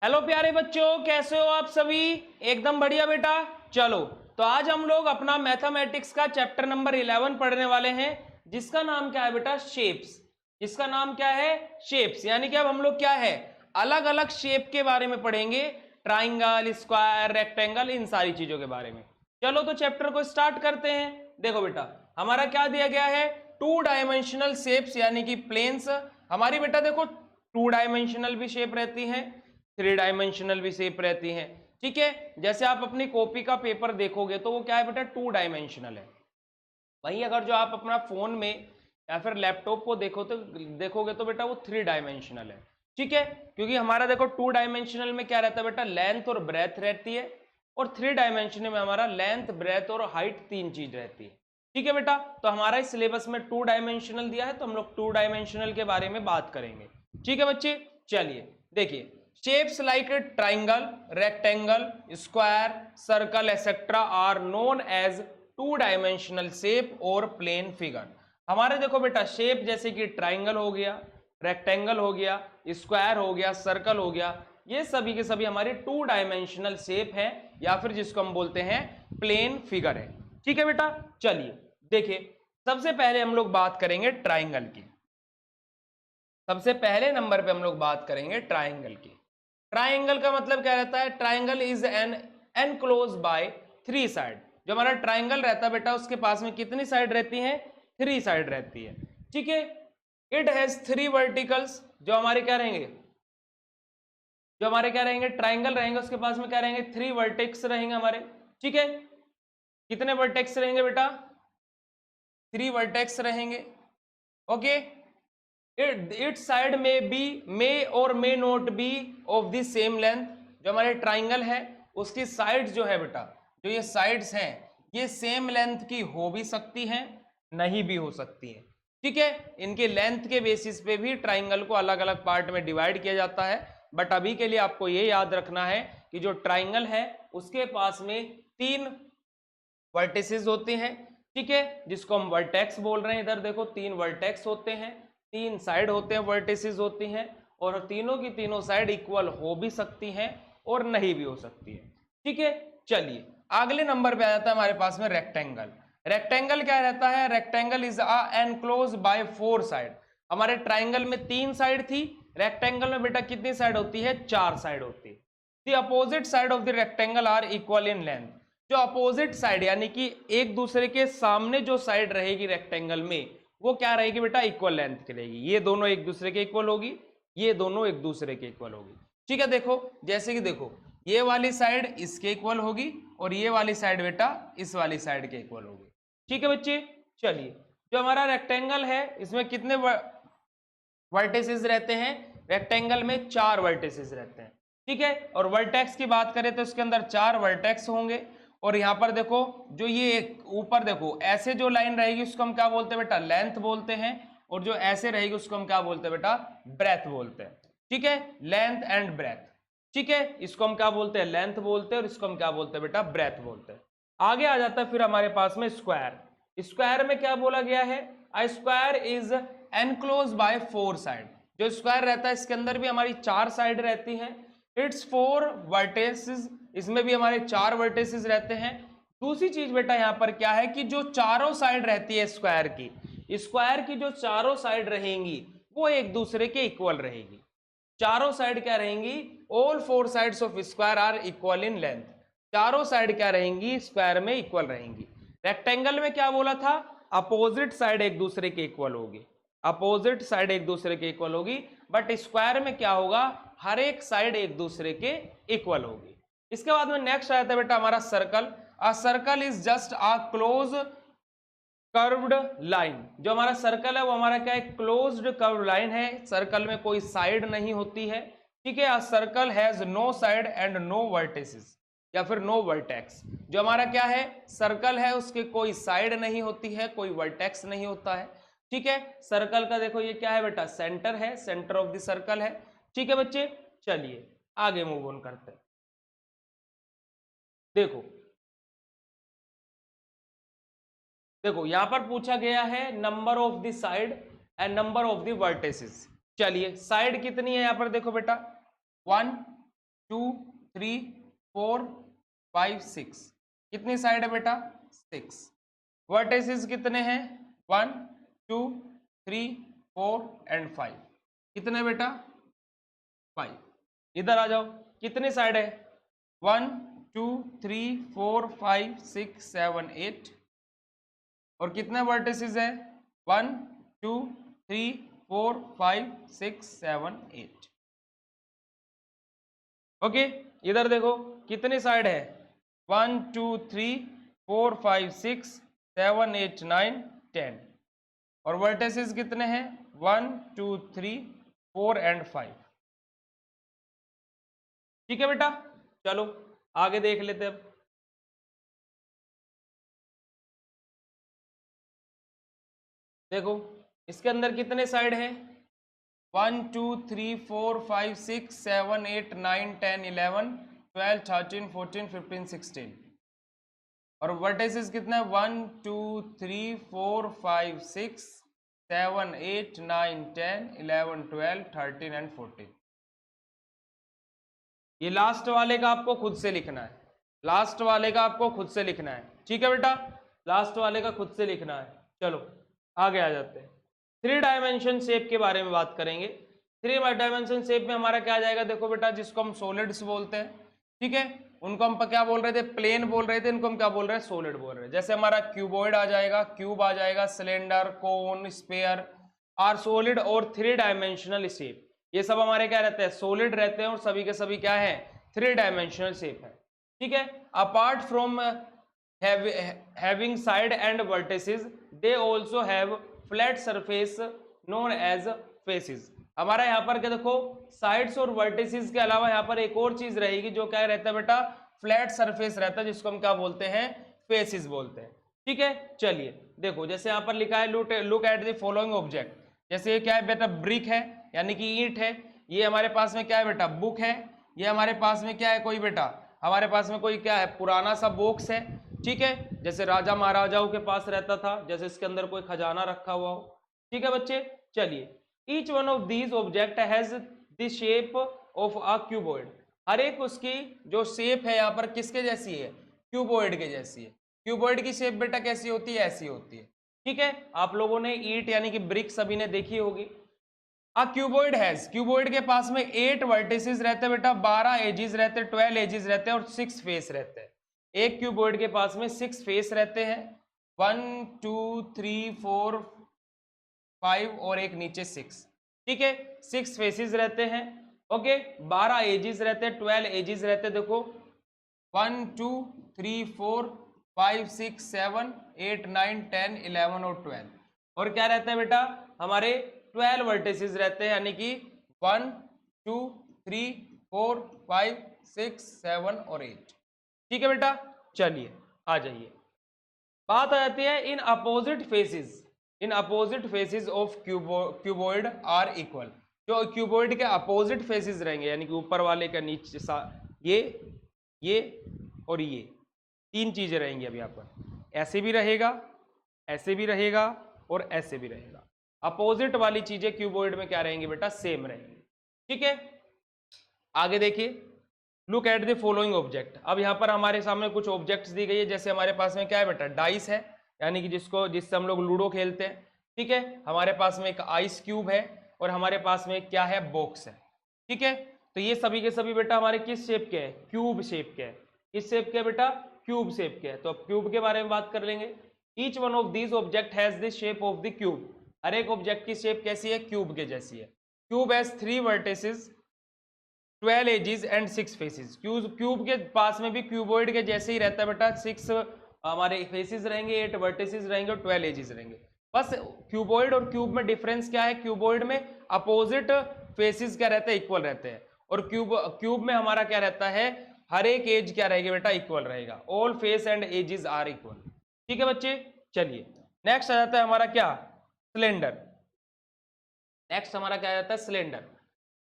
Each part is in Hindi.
हेलो प्यारे बच्चों, कैसे हो आप सभी। एकदम बढ़िया बेटा। चलो, तो आज हम लोग अपना मैथमेटिक्स का चैप्टर नंबर 11 पढ़ने वाले हैं, जिसका नाम क्या है बेटा, शेप्स। जिसका नाम क्या है, शेप्स। यानी कि अब हम लोग क्या है, अलग अलग शेप के बारे में पढ़ेंगे। ट्राइंगल, स्क्वायर, रेक्टेंगल, इन सारी चीजों के बारे में। चलो तो चैप्टर को स्टार्ट करते हैं। देखो बेटा, हमारा क्या दिया गया है, 2 डायमेंशनल शेप्स यानी कि प्लेन्स। हमारी बेटा देखो, 2 डायमेंशनल भी शेप रहती है, 3 डायमेंशनल भी शेप रहती हैं। ठीक है, जैसे आप अपनी कॉपी का पेपर देखोगे तो वो क्या है बेटा, 2 डायमेंशनल है। वहीं अगर जो आप अपना फोन में या फिर लैपटॉप को देखोगे तो बेटा वो 3 डायमेंशनल है। ठीक है, क्योंकि हमारा देखो 2 डायमेंशनल में क्या रहता है बेटा, लेंथ और ब्रेथ रहती है, और 3 डायमेंशनल में हमारा लेंथ, ब्रेथ और हाइट 3 चीज रहती है। ठीक है बेटा, तो हमारा इस सिलेबस में 2 डायमेंशनल दिया है, तो हम लोग 2 डायमेंशनल के बारे में बात करेंगे। ठीक है बच्चे, चलिए देखिए, shapes like a triangle, rectangle, square, circle etc are known as 2 dimensional shape और प्लेन फिगर। हमारे देखो बेटा, शेप जैसे कि ट्राइंगल हो गया, रेक्टेंगल हो गया, स्क्वायर हो गया, सर्कल हो गया, ये सभी के सभी हमारे 2 डायमेंशनल शेप है, या फिर जिसको हम बोलते हैं प्लेन फिगर है। ठीक है बेटा, चलिए देखिए, सबसे पहले हम लोग बात करेंगे ट्राइंगल की। सबसे पहले नंबर पे हम लोग बात करेंगे ट्राइंगल की। ट्राइंगल का मतलब क्या रहता है, triangle is an enclose by 3 side. जो हमारा ट्राइंगल रहता है बेटा, उसके पास में कितनी साइड रहती है, 3 साइड रहती है। ठीक है, इट हैज 3 वर्टिकल्स। जो हमारे क्या रहेंगे ट्राइंगल रहेंगे, उसके पास में क्या रहेंगे, 3 वर्टेक्स रहेंगे हमारे। ठीक है, कितने वर्टेक्स रहेंगे बेटा, 3 वर्टेक्स रहेंगे। ओके, इट साइड में बी, मे और may not be of the same length. जो हमारे ट्राइंगल है उसकी साइड्स जो है बेटा, जो ये साइड्स हैं, ये सेम लेंथ की हो भी सकती हैं, नहीं भी हो सकती हैं। ठीक है, इनके लेंथ के बेसिस पे भी ट्राइंगल को अलग अलग पार्ट में डिवाइड किया जाता है। बट अभी के लिए आपको ये याद रखना है कि जो ट्राइंगल है उसके पास में 3 वर्टिसेस होते हैं। ठीक है, जिसको हम वर्टेक्स बोल रहे हैं। इधर देखो, 3 वर्टेक्स होते हैं, 3 साइड होते हैं, वर्टिसेस होती हैं, और तीनों की तीनों साइड इक्वल हो भी सकती हैं और नहीं भी हो सकती है। ठीक है, चलिए अगले नंबर पे आ जाता है हमारे पास में रेक्टेंगल। रेक्टेंगल क्या रहता है, rectangle is a enclose by 4 side. हमारे ट्राइंगल में 3 साइड थी, रेक्टेंगल में बेटा कितनी साइड होती है, 4 साइड होती है। The opposite side of the rectangle are equal in length. जो अपोजिट साइड यानी कि एक दूसरे के सामने जो साइड रहेगी रेक्टेंगल में, वो क्या रहेगी बेटा, इक्वल लेंथ की रहेगी। ये दोनों एक दूसरे के इक्वल होगी, ये दोनों एक दूसरे के इक्वल होगी। ठीक है, देखो जैसे कि देखो, ये वाली साइड इसके इक्वल होगी, और ये वाली साइड बेटा इस वाली साइड के इक्वल होगी। ठीक है बच्चे, चलिए जो हमारा रेक्टेंगल है इसमें कितने वर्टिसेस रहते हैं, रेक्टेंगल में 4 वर्टिसेस रहते हैं। ठीक है, और वर्टेक्स की बात करें तो इसके अंदर 4 वर्टेक्स होंगे। और यहां पर देखो, जो ये ऊपर देखो ऐसे जो लाइन रहेगी उसको हम क्या बोलते हैं बेटा, लेंथ बोलते हैं, और जो ऐसे रहेगी उसको हम क्या बोलते हैं बेटा, ब्रेथ बोलते हैं। ठीक है, लेंथ एंड ब्रेथ। ठीक है, इसको हम क्या बोलते हैं, लेंथ बोलते हैं, और इसको हम क्या बोलते हैं बेटा, ब्रेथ बोलते हैं। आगे आ जाता है फिर हमारे पास में स्क्वायर। स्क्वायर में क्या बोला गया है, a square is enclose by 4 side. जो स्क्वायर रहता है इसके अंदर भी हमारी 4 साइड रहती हैं। इट्स 4 वर्टेसेस, इसमें भी हमारे 4 वर्टेसेस रहते हैं। दूसरी चीज बेटा यहां पर क्या है कि जो चारों साइड रहती है स्क्वायर की जो चारों साइड रहेंगी वो एक दूसरे के इक्वल रहेगी। चारों साइड क्या रहेंगी, all 4 sides of square are equal in length. चारों साइड क्या रहेंगी, स्क्वायर में इक्वल रहेंगी। रेक्टेंगल में क्या बोला था, अपोजिट साइड एक दूसरे के इक्वल होगी, अपोजिट साइड एक दूसरे के इक्वल होगी। बट स्क्वायर में क्या होगा, हर एक साइड एक दूसरे के इक्वल होगी। इसके बाद में नेक्स्ट आता है बेटा हमारा circle. A circle is just a close curved line. जो हमारा सर्कल है वो हमारा क्या है, क्लोज्ड कर्व लाइन है। सर्कल में कोई साइड नहीं होती है। ठीक है, circle has no side and no vertices, या फिर नो वर्टेक्स। जो हमारा क्या है, सर्कल है, उसके कोई साइड नहीं होती है, कोई वर्टेक्स नहीं होता है। ठीक है, सर्कल का देखो ये क्या है बेटा, सेंटर है, सेंटर ऑफ द सर्कल है। ठीक है बच्चे, चलिए आगे मूव ऑन करते हैं। देखो देखो यहां पर पूछा गया है number of the side and number of the vertices. चलिए साइड कितनी है यहां पर देखो बेटा, 1, 2 3 4 5 6। कितनी साइड है बेटा? 6। वर्टिसेस कितने हैं? 1 2 3 4 एंड 5। कितने बेटा? 5। इधर आ जाओ, कितनी साइड है? 1 2 3 4 5 6 7 8। और कितने वर्टिसेस है? 1 2 3 4 5 6 7 8। ओके, इधर देखो कितनी साइड है? 1 2 3 4 5 6 7 8 9 10। और वर्टिसेस कितने हैं? 1 2 3 4 एंड 5। ठीक है बेटा, चलो आगे देख लेते हैं। अब देखो इसके अंदर कितने साइड है? 1 2 3 4 5 6 7 8 9 10 11 12 13 14 15 16। और वर्टिसेस कितना है? 1 2 3 4 5 6 7 8 9 10 11 12 13 एंड 14। ये लास्ट वाले का आपको खुद से लिखना है, लास्ट वाले का आपको खुद से लिखना है। ठीक है बेटा, लास्ट वाले का खुद से लिखना है। चलो आगे आ जाते हैं। 3 डायमेंशन शेप के बारे में बात करेंगे। 3 डायमेंशन शेप में हमारा क्या आ जाएगा? देखो बेटा, जिसको हम सॉलिड्स बोलते हैं, ठीक है, उनको हम क्या बोल रहे थे? प्लेन बोल रहे थे। इनको हम क्या बोल रहे हैं? सॉलिड बोल रहे हैं। जैसे हमारा क्यूबॉइड आ जाएगा, क्यूब आ जाएगा, cylinder, cone, sphere are solid और 3 डायमेंशनल शेप। ये सब हमारे क्या रहते हैं? सॉलिड रहते हैं और सभी के सभी क्या है? 3 डायमेंशनल शेप है। ठीक है, apart from having side and vertices they also have flat surface known as faces। हमारा यहाँ पर क्या देखो, साइड्स और वर्टिसेस के अलावा यहाँ पर एक और चीज रहेगी जो क्या रहता है बेटा? फ्लैट सरफेस रहता है, जिसको हम क्या बोलते हैं? फेसेस बोलते हैं। ठीक है, चलिए देखो, जैसे यहाँ पर लिखा है look at the following object. जैसे ये क्या है बेटा? ब्रिक है, यानी कि ईंट है। ये हमारे पास में क्या है बेटा? बुक है। ये हमारे पास में क्या है? कोई बेटा हमारे पास में कोई क्या है? पुराना सा बॉक्स है। ठीक है, जैसे राजा महाराजाओं के पास रहता था, जैसे इसके अंदर कोई खजाना रखा हुआ हो। ठीक है बच्चे, चलिए, each one of these object has the shape of a cuboid. हर एक उसकी जो शेप है यहाँ पर किसके जैसी है? क्यूबॉइड के जैसी है। क्यूबॉइड की शेप बेटा कैसी होती है? ऐसी होती है। ठीक है, आप लोगों ने ईंट यानी कि ब्रिक सभी ने देखी होगी। अ क्यूबॉइड हैज, क्यूबॉइड के पास में 8 वर्टिसेस रहते हैं बेटा, 12 एजेस रहते हैं, 12 एजेस रहते हैं और 6 फेस रहते हैं। एक क्यूबॉइड के पास में 6 फेस रहते हैं, 1 2 3 4 5 और एक नीचे 6। ठीक है, 6 फेसेस रहते हैं। ओके, 12 एजेस रहते हैं, 12 एजेस रहते हैं। देखो 1 2 3 4 5 6 7 8 9 10 11 और 12। और क्या रहता है बेटा? हमारे 12 वर्टिसेस रहते हैं, यानी कि 1 2 3 4 5 6 7 और 8। ठीक है बेटा, चलिए आ जाइए, बात आ जाती है in opposite faces. In opposite faces of cuboid are equal. जो क्यूबॉइड के अपोजिट फेसेस रहेंगे, यानी कि ऊपर वाले का नीचे ये और ये 3 चीजें रहेंगी। अब यहाँ पर ऐसे भी रहेगा, ऐसे भी रहेगा और ऐसे भी रहेगा। अपोजिट वाली चीजें क्यूबॉइड में क्या रहेंगी बेटा? सेम रहेंगी। ठीक है, आगे देखिए, look at the following object. अब यहाँ पर हमारे सामने कुछ ऑब्जेक्ट्स दी गई है। जैसे हमारे पास में क्या है बेटा? डाइस है, यानी कि जिससे हम लोग लूडो खेलते हैं। ठीक है, हमारे पास में एक आइस क्यूब है और हमारे पास में क्या है? बॉक्स है। ठीक है, तो ये सभी के सभी बेटा हमारे किस शेप के हैं? क्यूब शेप के हैं। किस शेप के बेटा? क्यूब शेप के हैं। तो अब क्यूब के बारे में बात कर लेंगे। Each one of these object has the shape of the cube. हर एक ऑब्जेक्ट की शेप कैसी है? क्यूब के जैसी है। Cube has 3 vertices 12 edges and 6 faces. Cube के पास में भी क्यूबॉइड के जैसे ही रहता है बेटा, 6 हमारे फेसेस रहेंगे, 8 वर्टिसेस रहेंगे और 12 एजेस रहेंगे। बस क्यूबॉइड और क्यूब में डिफरेंस क्या है? क्यूबॉइड में अपोजिट फेसेस क्या रहते हैं? इक्वल रहते हैं। और क्यूब में हमारा क्या रहता है? हर एक एज क्या रहेगी बेटा? इक्वल रहेगा। All face and edges are equal. ठीक है बच्चे, चलिए नेक्स्ट आ जाता है हमारा क्या? सिलेंडर। नेक्स्ट हमारा क्या आ जाता है? सिलेंडर।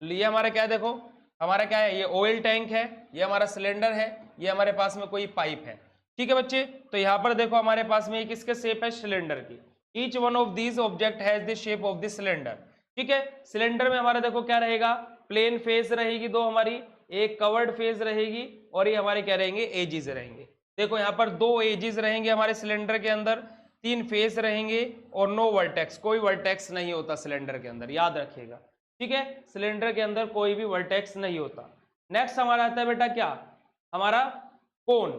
ये हमारा क्या है? देखो हमारा क्या है? ये ऑयल टैंक है, ये हमारा सिलेंडर है, ये हमारे पास में कोई पाइप है। ठीक है बच्चे, तो यहाँ पर देखो हमारे पास में किसके शेप है? सिलेंडर की। Each one of these object has the shape of the cylinder. ठीक है, सिलेंडर में हमारा देखो क्या रहेगा? प्लेन फेस रहेगी 2 हमारी, एक कवर्ड फेज रहेगी और ये हमारे क्या रहेंगे, एजिस रहेंगे। देखो यहाँ पर 2 एजिस रहेंगे हमारे सिलेंडर के अंदर, 3 फेस रहेंगे और नो वर्टेक्स, कोई वर्टेक्स नहीं होता सिलेंडर के अंदर, याद रखिएगा, ठीक है। सिलेंडर के अंदर कोई भी वर्टेक्स नहीं होता। नेक्स्ट हमारा आता है बेटा क्या, हमारा कोन।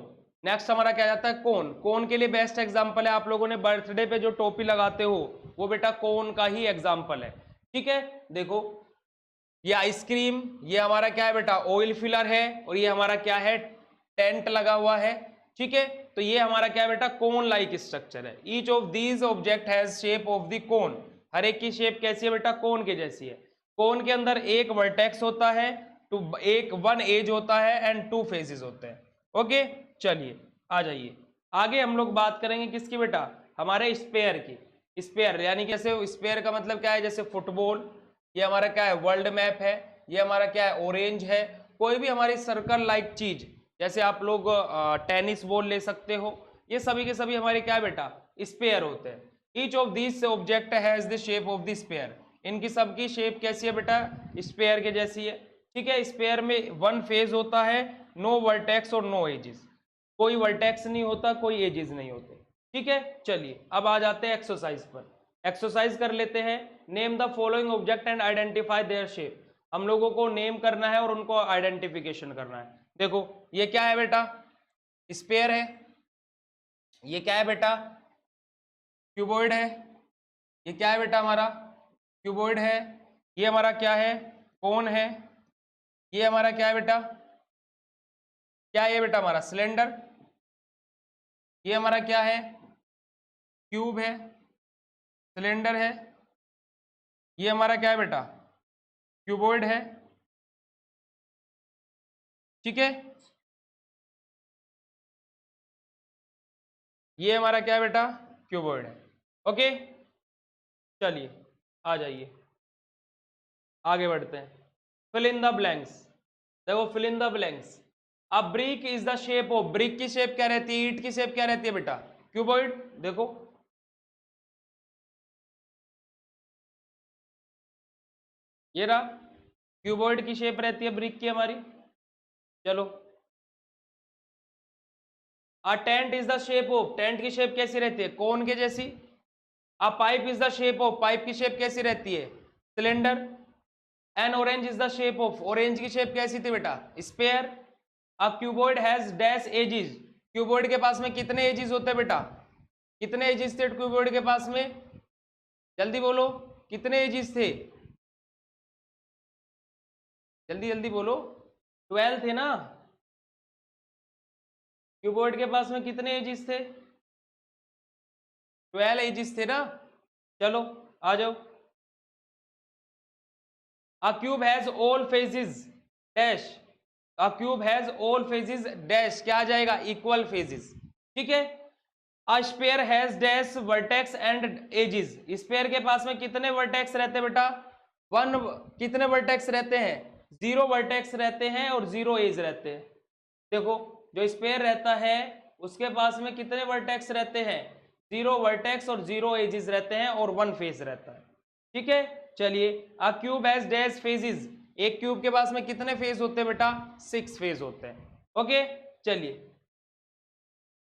नेक्स्ट हमारा क्या जाता है, कोन। कोन के लिए बेस्ट एग्जांपल है, आप लोगों ने बर्थडे पे जो टोपी लगाते हो वो बेटा कोन का ही एग्जांपल है, ठीक है। देखो ये आइसक्रीम, ये हमारा क्या है बेटा, ऑयल फिलर है, और ये हमारा क्या है, टेंट लगा हुआ है, ठीक है। तो ये हमारा क्या है बेटा, कोन लाइक स्ट्रक्चर है। Each of these object has shape of the cone, हर एक की शेप कैसी है बेटा, कोन के जैसी है। कोन के अंदर एक वर्टेक्स होता है, एक 1 एज होता है एंड 2 फेसेस होते हैं। ओके, चलिए आ जाइए आगे। हम लोग बात करेंगे किसकी बेटा, हमारे स्पेयर की। स्पेयर यानी कैसे, स्पेयर का मतलब क्या है, जैसे फुटबॉल, ये हमारा क्या है, वर्ल्ड मैप है, ये हमारा क्या है, ऑरेंज है। कोई भी हमारी सर्कल लाइक चीज, जैसे आप लोग टेनिस बॉल ले सकते हो, ये सभी के सभी हमारे क्या है बेटा, स्पेयर होते हैं। Each of this object has the shape of the sphere, इनकी सबकी शेप कैसी है बेटा, स्पेयर के जैसी है, ठीक है। स्पेयर में 1 फेज होता है, नो वर्टेक्स और नो एजिस, कोई वर्टेक्स नहीं होता, कोई एजिस नहीं होते, ठीक है। चलिए अब आ जाते हैं एक्सरसाइज पर। एक्सरसाइज कर लेते हैं। Name the following object and identify their shape, हम लोगों को नेम करना है और उनको आइडेंटिफिकेशन करना है। देखो ये क्या है बेटा, स्पेयर है, ये क्या है बेटा, क्यूबॉइड है, ये क्या है बेटा हमारा, क्यूबॉइड है, ये हमारा क्या है, कोन है, ये हमारा क्या है बेटा, क्या है ये बेटा हमारा सिलेंडर, ये हमारा क्या है, क्यूब है, सिलेंडर है, ये हमारा क्या है बेटा, क्यूबॉइड है, ठीक है। ये हमारा क्या है बेटा, क्यूबॉइड है, ओके। चलिए आ जाइए आगे बढ़ते हैं। फिल इन द ब्लैंक्स, देखो फिल इन द ब्लैंक्स। अब brick is the shape of, brick की शेप क्या रहती है, ईंट की शेप क्या रहती है बेटा, क्यूबॉइड। देखो ये रहा, क्यूबॉइड की शेप रहती है ब्रिक की हमारी। चलो a tent is the shape of, tent की शेप कैसी रहती है, कोन के जैसी। A pipe is the shape of, pipe की शेप कैसी रहती है, cylinder. An orange is the shape of, orange की शेप कैसी थी बेटा, sphere. A cuboid has dash edges, cuboid के पास में कितने एजिज होते हैं बेटा, कितने एजिज थे क्यूबॉइड के पास में, जल्दी बोलो कितने एजिज थे, जल्दी जल्दी बोलो, 12 थे ना, क्यूबॉइड के पास में कितने एजिस थे, 12 एजिस थे ना। चलो आ जाओ। A cube has all faces dash, a cube has all faces dash, क्या आ जाएगा, इक्वल फेजेस, ठीक है। A sphere has dash vertex and edges, sphere के पास में कितने वर्टेक्स रहते हैं बेटा, 1, कितने वर्टेक्स रहते हैं, 0 वर्टेक्स रहते हैं और 0 एज रहते हैं। देखो जो स्पेयर रहता है उसके पास में कितने वर्टेक्स रहते हैं, 0 वर्टेक्स और 0 एजिस रहते हैं और 1 फेस रहता है, ठीक है। चलिए अ क्यूब हैज डैश फेजेस, एक क्यूब के पास में कितने फेस होते हैं बेटा, 6 फेस होते हैं, ओके। चलिए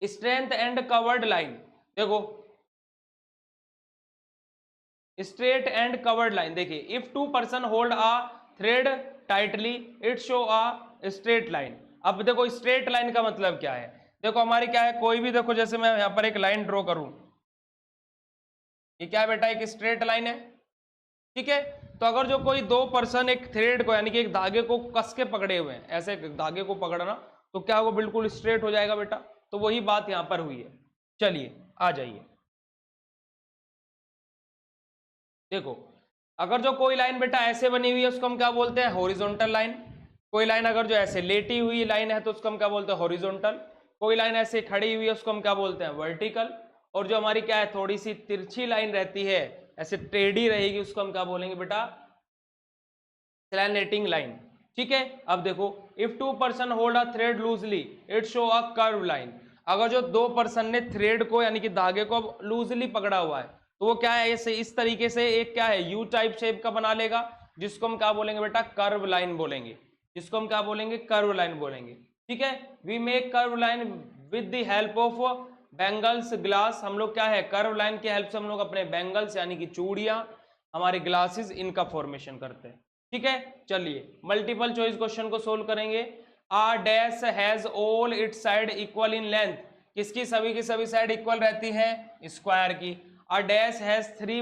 स्ट्रेंथ एंड कवर्ड लाइन, देखो स्ट्रेट एंड कवर्ड लाइन, देखिए if 2 person hold a thread tightly it show a straight line. अब देखो स्ट्रेट लाइन का मतलब क्या है, देखो हमारी क्या है, कोई भी देखो जैसे मैं यहां पर एक लाइन ड्रॉ करूं, ये क्या है बेटा, एक स्ट्रेट लाइन है, ठीक है। तो अगर जो कोई 2 पर्सन एक थ्रेड को यानी कि एक धागे को कस के पकड़े हुए हैं, ऐसे धागे को पकड़ना, तो क्या वो बिल्कुल स्ट्रेट हो जाएगा बेटा, तो वही बात यहां पर हुई है। चलिए आ जाइए, देखो अगर जो कोई लाइन बेटा ऐसे बनी हुई है उसको हम क्या बोलते हैं, हॉरिजॉन्टल लाइन। कोई लाइन अगर जो ऐसे लेटी हुई लाइन है तो उसको हम क्या बोलते हैं, हॉरिजॉन्टल। कोई लाइन ऐसे खड़ी हुई है उसको हम क्या बोलते हैं, वर्टिकल। और जो हमारी क्या है, थोड़ी सी तिरछी लाइन रहती है, ऐसे टेढ़ी रहेगी, उसको हम क्या बोलेंगे बेटा, स्लैंटिंग लाइन, ठीक है। अब देखो if 2 person hold a thread loosely it show a curve line, अगर जो 2 पर्सन ने थ्रेड को यानी कि धागे को लूजली पकड़ा हुआ है तो वो क्या है, ऐसे इस तरीके से एक क्या है, यू टाइप शेप का बना लेगा, जिसको हम क्या बोलेंगे बेटा, कर्व लाइन बोलेंगे, जिसको हम क्या बोलेंगे, कर्व लाइन बोलेंगे। ठीक है, we make curve line with the help of bangles glass. हम लोग क्या है, कर्व लाइन की हेल्प से हम लोग अपने बैंगल्स यानी कि चूड़ियां, हमारे ग्लासेस, इनका फॉर्मेशन करते हैं। ठीक है, चलिए मल्टीपल चॉइस क्वेश्चन को सोल्व करेंगे। A dash has all its side equal in length, किसकी सभी की सभी साइड इक्वल रहती है, स्क्वायर की। A dash has 3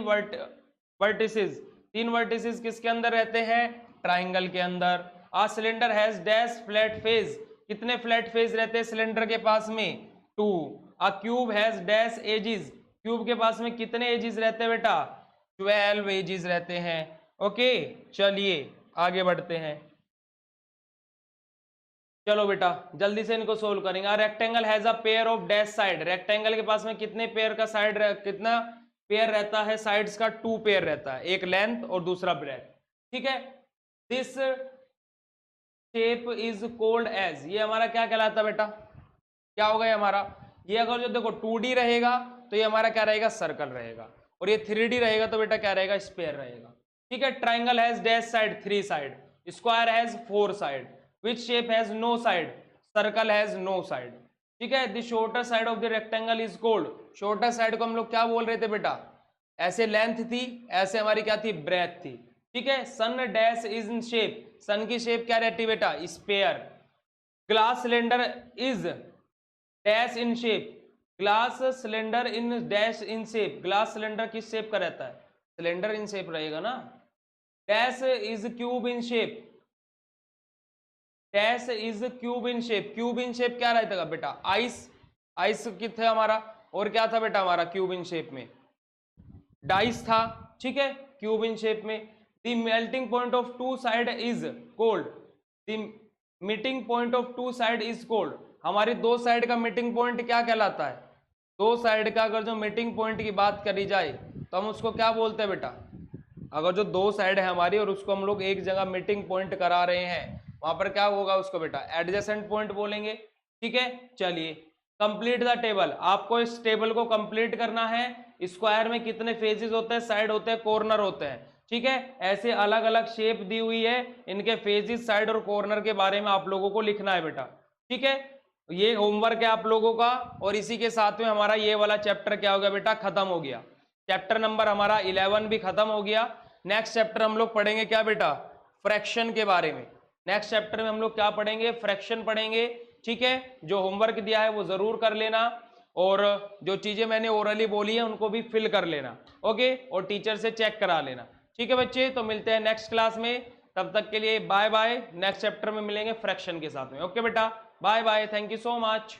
vertices, 3 vertices किसके अंदर रहते हैं, ट्राइंगल के अंदर। A cylinder has dash flat face, कितने फ्लैट फेस रहते हैं सिलेंडर के पास में, 2। A cube has dash edges, cube के पास में कितने एजिस रहते हैं बेटा, 12 एजिस रहते हैं। ओके, चलिए आगे बढ़ते हैं। चलो बेटा जल्दी से इनको सोल्व करेंगे। Rectangle has a pair of dash side, rectangle के पास में कितने पेयर का साइड, कितना पेयर रहता है साइड्स का, 2 पेयर रहता है, एक लेंथ और दूसरा ब्रेथ। ठीक है, this shape is called as, ये हमारा क्या कहलाता है बेटा, क्या होगा ये हमारा, ये अगर जो देखो 2D रहेगा तो ये हमारा क्या रहेगा, सर्कल रहेगा, और ये 3D रहेगा तो बेटा क्या रहेगा, स्फीयर रहेगा। ठीक है, triangle has dash side, 3 side, square has 4 side, which shape has no side, circle has no side. ठीक है, the shorter side of the rectangle is called, shorter side को हम लोग क्या बोल रहे थे बेटा, ऐसे लेंथ थी, ऐसे हमारी क्या थी, ब्रेथ थी। ठीक है, सन डैश इज इन शेप, सन की शेप क्या रहती है बेटा, sphere. Glass cylinder is dash in shape, glass cylinder in dash in shape, glass cylinder किस शेप का रहता है, सिलेंडर इन शेप रहेगा ना। Dash is cube in shape, dash is cube in shape, cube in shape क्या रहता है बेटा, आइस, आइस कितने हमारा, और क्या था बेटा हमारा क्यूब इन शेप में, डाइस था। ठीक है, क्यूब इन शेप में। The melting point of 2 side is cold, the meeting point of 2 side is cold, हमारी 2 साइड का मीटिंग पॉइंट क्या कहलाता है, 2 साइड का अगर जो मीटिंग पॉइंट की बात करी जाए तो हम उसको क्या बोलते हैं बेटा, अगर जो 2 साइड है हमारी और उसको हम लोग एक जगह मीटिंग पॉइंट करा रहे हैं, वहां पर क्या होगा उसको बेटा, एडजेसेंट पॉइंट बोलेंगे। ठीक है, चलिए कंप्लीट द टेबल, आपको इस टेबल को कंप्लीट करना है। स्क्वायर में कितने फेजेस होते हैं, साइड होते हैं, कॉर्नर होते हैं। ठीक है, ऐसे अलग अलग शेप दी हुई है, इनके फेजेस, साइड और कॉर्नर के बारे में आप लोगों को लिखना है बेटा। ठीक है, ये होमवर्क है आप लोगों का, और इसी के साथ में हमारा ये वाला चैप्टर क्या हो गया बेटा, खत्म हो गया। चैप्टर नंबर हमारा 11 भी खत्म हो गया। नेक्स्ट चैप्टर हम लोग पढ़ेंगे क्या बेटा, फ्रैक्शन के बारे में। नेक्स्ट चैप्टर में हम लोग क्या पढ़ेंगे, फ्रैक्शन पढ़ेंगे। ठीक है, जो होमवर्क दिया है वो जरूर कर लेना, और जो चीजें मैंने ओरली बोली है उनको भी फिल कर लेना। ओके, और टीचर से चेक करा लेना। ठीक है बच्चे, तो मिलते हैं नेक्स्ट क्लास में, तब तक के लिए बाय बाय। नेक्स्ट चैप्टर में मिलेंगे फ्रैक्शन के साथ में। ओके बेटा, bye bye, thank you so much.